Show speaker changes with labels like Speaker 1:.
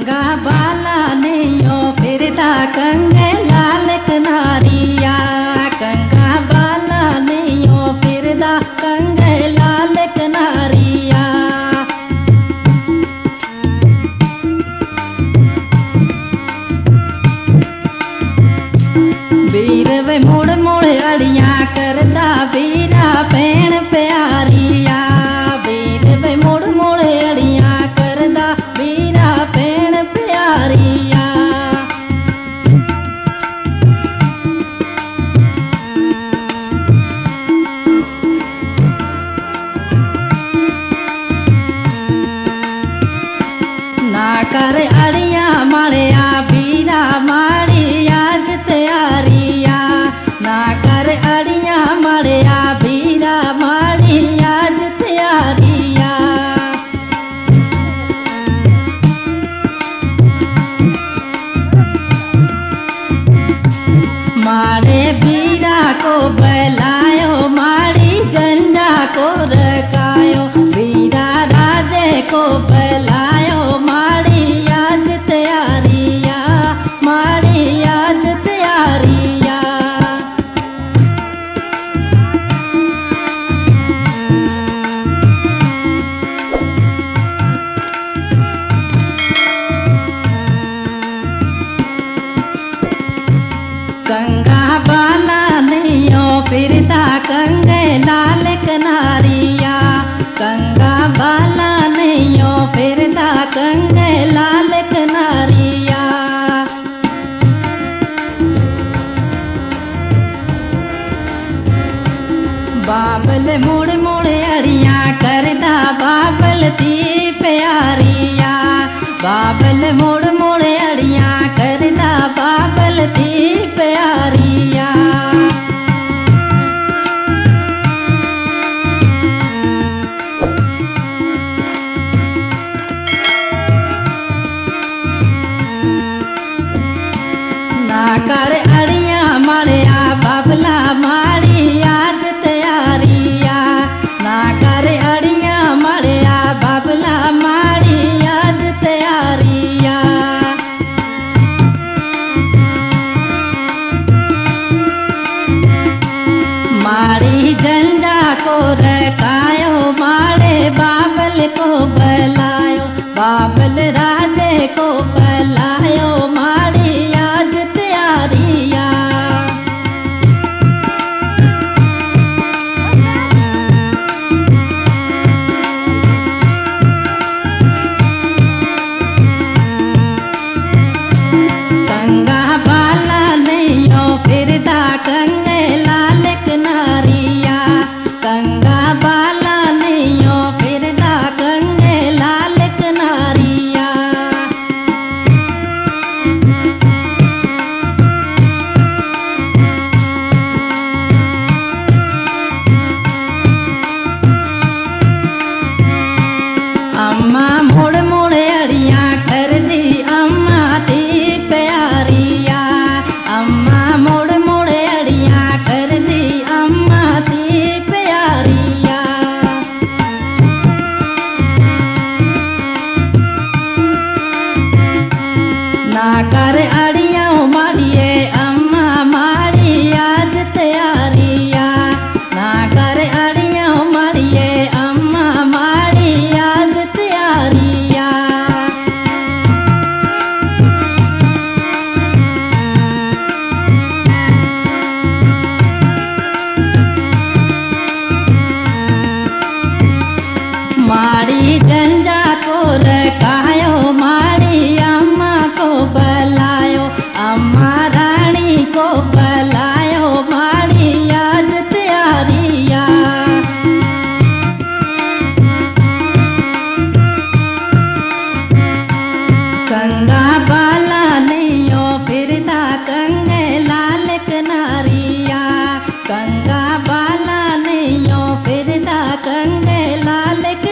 Speaker 1: कंगा बाला नहीं फिरता कंगे लाल कनारिया कंगा बाला नहीं फिरदा कंगे लाल कनारिया वीर वे मुड़ मुड़ अड़ियां करदा वीरा भैन प्यारिया वीर वे मुड़ मुड़ अड़ियां करदा वीरा भैन प्यारिया ना कर अड़ियां माड़िया वीरा माड़ी आज तैयारिया ना कर अड़ियां माड़िया वीरा माड़ी आज तैयारिया माड़े वीरा को बुलायो माड़ी झंडा को रखायो वीरा राजे को बुलायो माड़ी आज तैयारिया माड़ी आज तैयारिया कंगा बाला नहीं फिरता कंगे लाल कनारिया कंगा बाला नहीं फिरता कंगे लाल कनारिया बाबल मुड़ मुड़ अड़ियां करदा बाबल दी प्यारिया बाबल मुड़ मुड़ अड़ियां करदा बाबल दी प्यारिया ना कर अड़ियां माड़िया बाबला माड़ी आज तैयारिया ना कर अड़ियां माड़िया बाबला माड़ी आज तैयारिया माड़ी झंडा को रखायो माड़े बाबल को बुलायो बाबल राजे को बुलायो माड़ी आज तैयारिया कंगा बाला नहीं फिरदा कंगे लाल कनारिया कंगा बाला नहीं फिरदा कंगे लाल कनारिया अम्मा मुड़ मुड़ अड़ियां करदी अम्मा दी प्यारिया अम्मा मुड़ मुड़ अड़ियां करदी अम्मा दी प्यारिया ना कर